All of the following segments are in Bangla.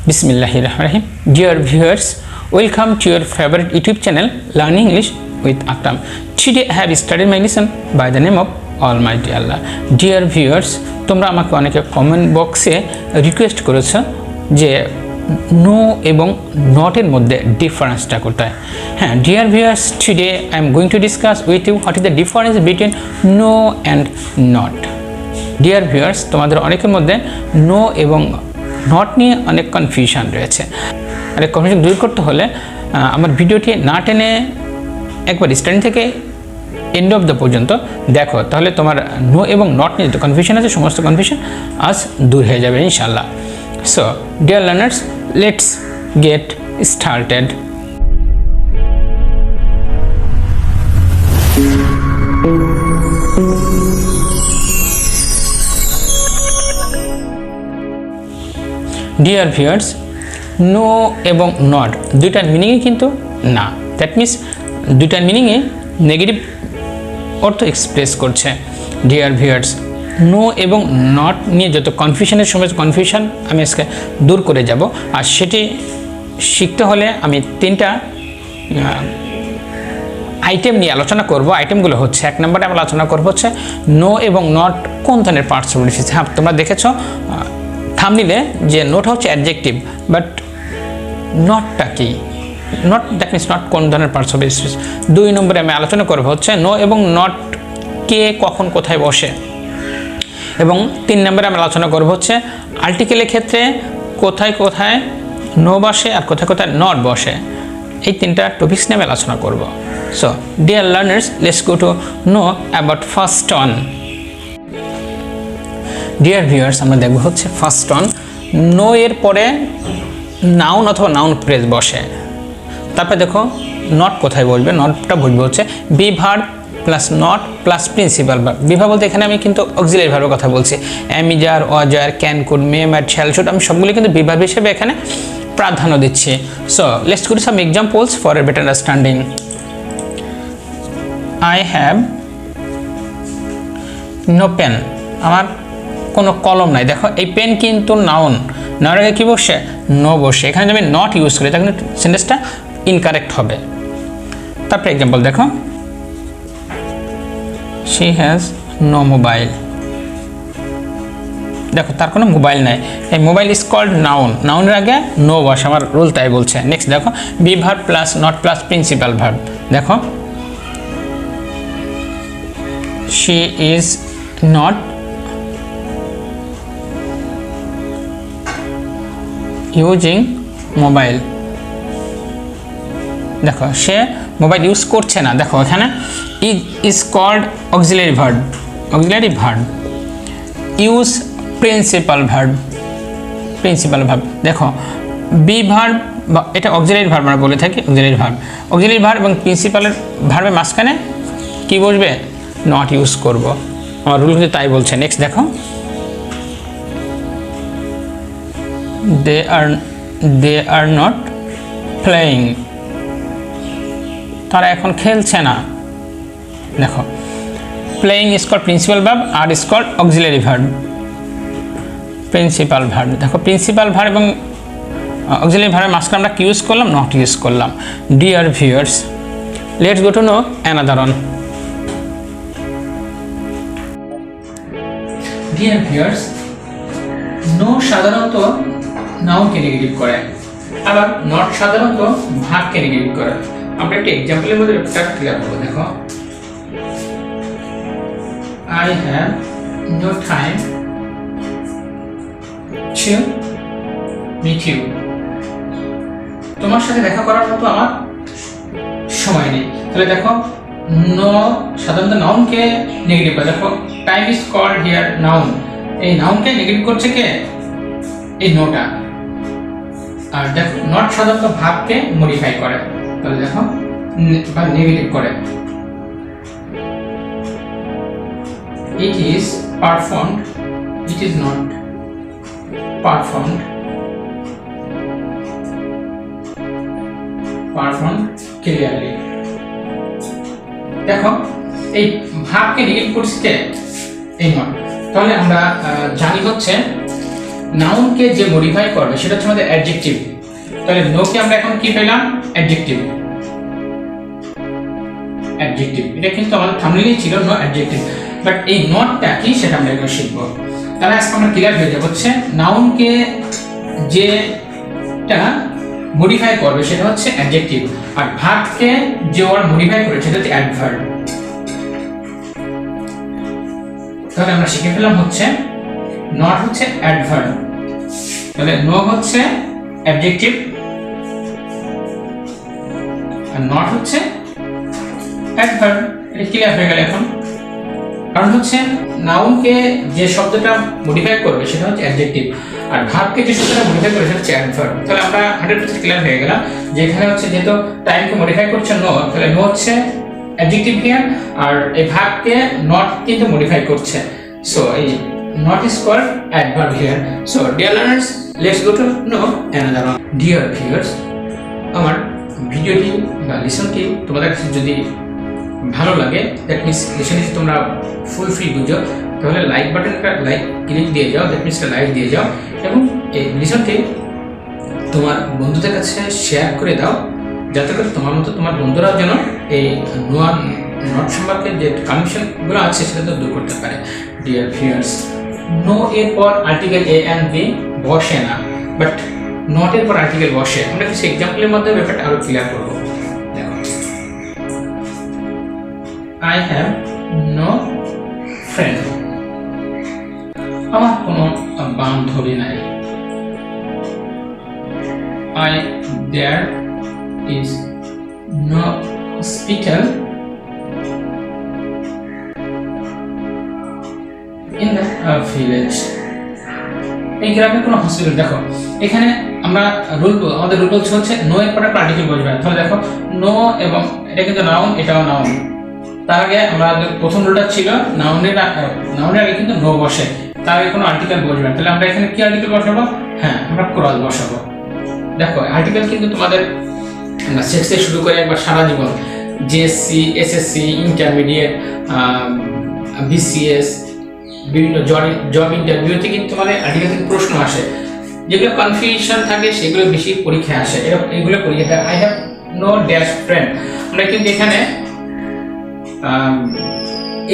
Bismillahirrahmanirrahim. Dear viewers, welcome to your favorite YouTube channel Learning English with Akram. Today I have started my lesson by the name of Almighty Allah. Dear viewers, তোমরা আমাকে অনেকে কমেন্ট বক্সে রিকোয়েস্ট করেছো যে নো এবং নট এর মধ্যে ডিফারেন্সটা কোথায়। হ্যাঁ, dear viewers, today I am going to discuss with you what is the difference between no and not. Dear viewers, তোমাদের অনেকের মধ্যে নো এবং নট নিয়ে অনেক কনফিউশন রয়েছে। আর এই কনফিউশন দূর করতে হলে আমার ভিডিওটি না টেনে একবার স্টার্টিং থেকে এন্ড অফ দ্য পর্যন্ত দেখো, তাহলে তোমার নো এবং নট নিয়ে যে কনফিউশন আছে সমস্ত কনফিউশন আজ দূর হয়ে যাবে ইনশাআল্লাহ। So, dear learners, let's get started. Dear viewers, no এবং not দুইটার মিনিংই কিন্তু না, দ্যাট মিনস দুইটার মিনিংয়ে নেগেটিভ অর্থ এক্সপ্রেস করছে। ডিয়ার ভিউয়ার্স, নো এবং নট নিয়ে যত কনফিউশনের সময় কনফিউশন আমি আজকে দূর করে যাব। আর সেটি শিখতে হলে আমি তিনটা আইটেম নিয়ে আলোচনা করব। আইটেমগুলো হচ্ছে, এক নম্বরে আমরা আলোচনা করব হচ্ছে নো এবং নট কোন ধরনের পার্টস অফ স্পিচ। হ্যাঁ, তোমরা দেখেছো থাম্বনেইলে যে নোট হচ্ছে অ্যাডজেক্টিভ, বাট নটটা কি, নট দ্যাট মিনস নট কোন ধরনের পার্টস অফ স্পিচ। দুই নম্বরে আমি আলোচনা করব হচ্ছে নো এবং নট কে কখন কোথায় বসে। এবং তিন নম্বরে আমরা আলোচনা করব হচ্ছে আর্টিকেলের ক্ষেত্রে কোথায় কোথায় নো বসে আর কোথায় কোথায় নট বসে। এই তিনটা টপিকস নিয়ে আলোচনা করব। So dear learners, let's go to know about first on. Dear viewers, আমরা দেখব হচ্ছে ফার্স্ট অন। নো এর পরে নাউন অথবা নাউন ফ্রেজ বসে। তারপরে দেখো নট কোথায় বলবে, নটটা বলবে হচ্ছে be verb plus not plus principal verb. বিভাগ বলতে এখানে আমি কিন্তু অক্সিলারি ভার্বের কথা বলছি। অ্যামিজার, অজার, can, could, may, might, shall, should, আমি সবগুলি কিন্তু বিভাগ হিসেবে এখানে প্রাধান্য দিচ্ছি। So let's go to some examples for a better understanding. I have no pen, আমার কোনো কলম নাই। দেখো এই পেন কিন্তু নাউন, নাউন আগে কী বসে, নো বসে। এখানে যদি আমি নট ইউজ করি তাহলে সেন্টেন্সটা ইনকারেক্ট হবে। তারপরে এক্সাম্পল দেখো, she has no mobile, দেখো তার কোনো মোবাইল নাই। এই মোবাইল ইজ কল্ড নাউন, নাউনের আগে নো বসে, আমার রুল তাই বলছে। নেক্সট দেখো B verb plus not plus principal verb. দেখো she is not using mobile, দেখো সে মোবাইল ইউজ করছে না। দেখো এখানে is called auxiliary verb, auxiliary verb, use principal verb, principal verb। দেখো বি ভার্ব, এটা auxiliary verb আমরা বলে থাকি, auxiliary verb, auxiliary verb এবং প্রিন্সিপালের ভার্বের মাঝখানে কি বসবে, নট ইউজ করব, আমার রুল কিন্তু তাই বলছে। নেক্সট দেখো they are not playing, তারা এখন খেলছে না। দেখো playing is called principal verb আর is called auxiliary verb, principal verb. দেখো প্রিন্সিপাল ভার্ব এবং অক্সিলারি ভার্বের মাঝখানে আমরা কি ইউজ করলাম, নট ইউজ করলাম। Dear viewers, let's go to no another one. Dear viewers, no সাধারণত নাউনকে নেগেটিভ করে, আবার নট সাধারণত ভার্বকে নেগেটিভ করে। আমরা একটা এক্সাম্পলের মধ্যে একটা ক্লিয়ার করব। দেখো I have no time to meet you, তোমার সাথে দেখা করার মতো আমার সময় নেই। তাহলে দেখো নো সাধারণত নাউনকে নেগেটিভ করে। দেখো time is called here noun, এই নাউনকে নেগেটিভ করছে কে, এই নোটা। আর দেখো নট সাধারণত ভার্বকে মডিফাই করে, তাহলে দেখো বা নেগেটিভ করে। It is performed, it is not performed, performed clearly। দেখো এই ভার্বকে নেগেটিভ করছে এই নট। তাহলে আমরা জানি হচ্ছে নাউনকে যে মডিফাই করবে সেটা হচ্ছে আমাদের অ্যাডজেক্টিভ। তাহলে নোকে আমরা এখন কি পেলাম? অ্যাডজেক্টিভ। অ্যাডজেক্টিভ এটা কিন্তু আমাদের থাম্বনেইলেই ছিল, নো অ্যাডজেক্টিভ। বাট এই নটটা কি সেটা আমরা এখন শিখব। তাহলে আজকে আমরা ক্লিয়ার হয়ে যাব হচ্ছে নাউনকে যেটা মডিফাই করবে সেটা হচ্ছে অ্যাডজেক্টিভ, আর ভার্বকে যে ওয়ার্ড মডিফাই করে সেটা হচ্ছে অ্যাডভার্ব। তাহলে আমরা শিখে ফেলাম হচ্ছে নট হচ্ছে অ্যাডভার্ব, তাহলে নো হচ্ছে অ্যাডজেক্টিভ আর নট হচ্ছে অ্যাডভার্ব। এটা ক্লিয়ার হয়ে গেল এখন। কারণ হচ্ছে নাউনকে যে শব্দটা মডিফাই করবে সেটা হচ্ছে অ্যাডজেক্টিভ, আর ভার্বকে যে শব্দটা মডিফাই করবে সেটা হচ্ছে অ্যাডভার্ব। তাহলে আমরা 100% ক্লিয়ার হয়ে গেলাম যে এখানে হচ্ছে যেহেতু টাইমকে মডিফাই করছে নো, তাহলে নো হচ্ছে অ্যাডজেক্টিভ হিয়ার, আর এই ভার্বকে নট কিন্তু মডিফাই করছে। সো এই not is called adverb here. So dear learners, let's go to no another one. Dear viewers, আমার ভিডিওটি বা লেসনটি তোমাদের কাছে যদি ভালো লাগে, দ্যাট মিনস লেসনটি তোমরা ফুল ফ্রি বুঝো, তাহলে লাইক বাটনটা লাইক ক্লিক দিয়ে যাও, দ্যাট মিনস লাইক দিয়ে যাও, এবং এই লেসনটি তোমার বন্ধুদের কাছে শেয়ার করে দাও, যাতে করে তোমার মতো তোমার বন্ধুরাও যেন এই নট সম্পর্কে যে কনফিউশনগুলো আছে সেটা তো দূর করতে পারে। ডিয়ার ভিউয়ার্স, নো এর পর আর্টিকেল এ অ্যান্ড বি বসে না, বাট নট এর পর আর্টিকেল বসে। আমরা কিছু এক্সাম্পলের মধ্যে ব্যাপারটা আরো ক্লিয়ার করবো। দেখো, I have no friend, আমার কোনো বান্ধবী নাই। There is no hospital in the village, এই গ্রামে কোনো হসপিটাল। দেখো এখানে আমরা আমাদের রুল বলছে হচ্ছে নো এর পরে আর্টিকেল বসবে। তাহলে দেখো নো, এবং এটা কিন্তু নাউন, এটাও নাউন। তার আগে আমাদের প্রথম রুলটা ছিল নাউনের আগে কিন্তু নো বসে, তার আগে কোনো আর্টিকেল বসবে। তাহলে আমরা এখানে কি আর্টিকেল বসাবো? হ্যাঁ, আমরা ক্রস বসাবো। দেখো আর্টিকেল কিন্তু তোমাদের সেক্স থেকে শুরু করে একবার সারা জীবন, জিএসসি, এসএসসি, ইন্টারমিডিয়েট, বিসিএস, বিভিন্ন জব ইন্টারভিউতে কিন্তু তোমাদের আর্টিকেল থেকে প্রশ্ন আসে, যেগুলো কনফিউশন থাকে সেগুলো বেশি পরীক্ষায় আসে। এগুলো পরীক্ষা I have no dash friend, আমরা কিন্তু এখানে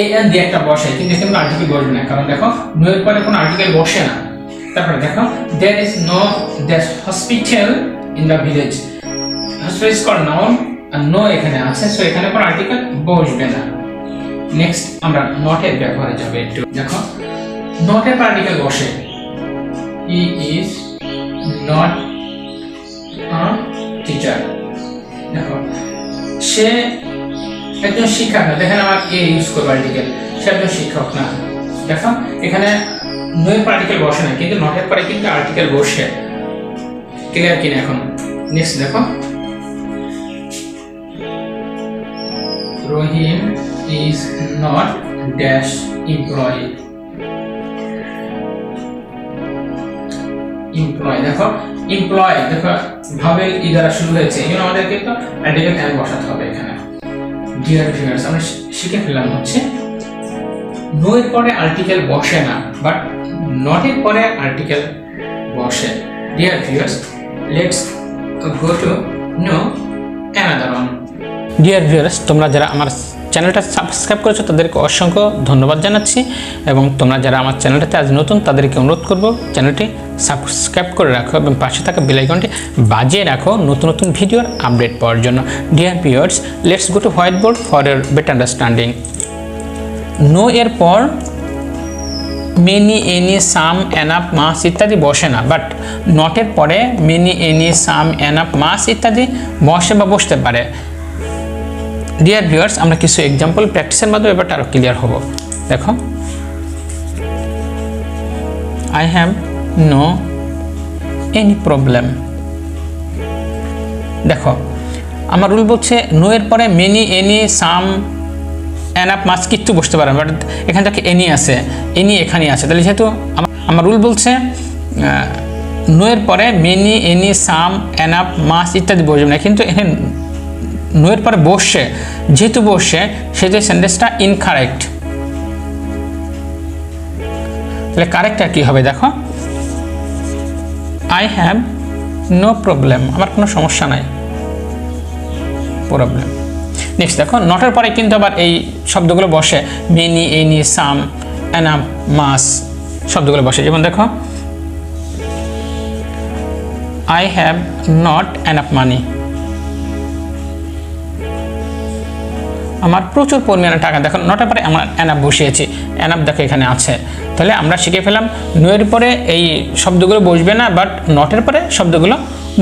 এ এন দিয়ে একটা বসে, কিন্তু এখানে কোনো আর্টিকেল বসবে না, কারণ দেখো নো এর পরে কোনো আর্টিকেল বসে না। তারপরে দেখো there is no dash hospital in the village, hospital is called noun আর নো এখানে আছে, সো এখানে কোনো আর্টিকেল বসবে না। নেক্সট আমরা নট এর ব্যবহারে যাবে একটু। দেখো নট এর আর্টিকেল বসে, he is not a teacher। দেখো সে একজন শিক্ষক না, দেখেন আমার এ ইউজ করবো আর্টিকেল, সে একজন শিক্ষক না। দেখো এখানে নো এর আর্টিকেল বসে না, কিন্তু নট এর পরে কিন্তু আর্টিকেল বসে। ক্লিয়ার কিনা এখন? নেক্সট দেখো, রহিম ইজ নট ড্যাশ এমপ্লয়ি। দেখো এমপ্লয়, দেখো ভাবেল ই দ্বারা শুরু হয়েছে, এই জন্য আমাদেরকে তো আর্টিকেল এন বসাতে হবে এখানে। ডিয়ার ভিউয়ার্স, আমরা শিখে ফেললাম হচ্ছে নো এর পরে আর্টিকেল বসে না, বাট নট এর পরে আর্টিকেল বসে। Deer viewers, let's go to no another one. Dear viewers, তোমরা যারা আমার চ্যানেলটা সাবস্ক্রাইব করেছো তাদেরকে অসংখ্য ধন্যবাদ জানাচ্ছি, এবং তোমরা যারা আমার চ্যানেলটাতে আজ নতুন তাদেরকে অনুরোধ করব চ্যানেলটি সাবস্ক্রাইব করে রাখো এবং পাশে থাকা বেল আইকনটি বাজিয়ে রাখো নতুন নতুন ভিডিওর আপডেট পাওয়ার জন্য। Dear viewers, let's go to white board for your better understanding. No এর পর many, any, some, enough, much ইত্যাদি বসে না, বাট নটের পরে many, any, some, enough, much ইত্যাদি বসে বা বসতে পারে। ডিয়ার ভিউয়ার্স, আমরা কিছু এক্সাম্পল প্র্যাকটিসের মাধ্যমে ব্যাপারটা আরও ক্লিয়ার হব। দেখো, I have no any problem. দেখো আমার রুল বলছে নো এর পরে many, any, some, enough, much কিচ্ছু বসতে পারে, বাট এখান থেকে এনি আছে, এনি এখানে আছে। তাহলে যেহেতু আমার রুল বলছে নো এর পরে many, any, some, enough, much ইত্যাদি বসবে না, কিন্তু এখানে নো এর পরে বসে, যেহেতু বসে সেহেতু সেন্টেন্সটা ইনকারেক্ট। তাহলে কারেক্টটা কি হবে? দেখো আই হ্যাভ নো প্রবলেম, আমার কোনো সমস্যা নাই, প্রবলেম। নেক্সট দেখো, নটের পরে কিন্তু আবার এই শব্দগুলো বসে, মেনি, এনি, সাম, এনাফ, মাস শব্দগুলো বসে। যেমন দেখো, I have not enough money, আমার প্রচুর পরিমাণে টাকা। দেখো নটের পরে আমরা এনাফ বসিয়েছি, এনাফ দেখো এখানে আছে। তাহলে আমরা শিখে ফেলাম নোয়ের পরে এই শব্দগুলো বসবে না, বাট নটের পরে শব্দগুলো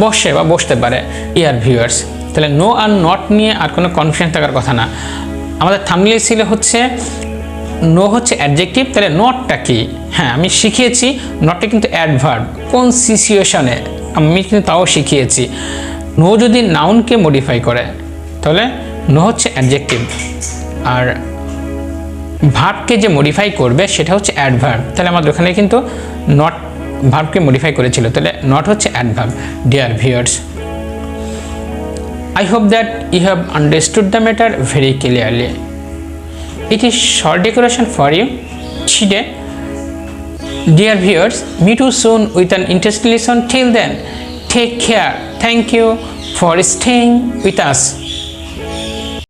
বসে বা বসতে পারে। ইয়ার ভিউয়ার্স, তাহলে নো আর নট নিয়ে আর কোনো কনফিউশন থাকার কথা না। আমাদের থাম্বনেইলে ছিল হচ্ছে নো হচ্ছে অ্যাডজেক্টিভ, তাহলে নটটা কি? হ্যাঁ, আমি শিখিয়েছি নটটা কিন্তু অ্যাডভার্ব, কোন সিচুয়েশনে আমি কিন্তু তাও শিখিয়েছি। নো যদি নাউনকে মডিফাই করে তাহলে নো হচ্ছে অ্যাডজেক্টিভ, আর ভার্বকে যে মডিফাই করবে সেটা হচ্ছে অ্যাডভার্ব। তাহলে আমাদের ওখানে কিন্তু নট ভার্বকে মডিফাই করেছিল, তাহলে নট হচ্ছে adverb. Dear viewers, I hope that you have understood the matter very clearly. It is short decoration for you today. Dear viewers, meet you soon with an interesting lesson. Till then, take care. Thank you for staying with us.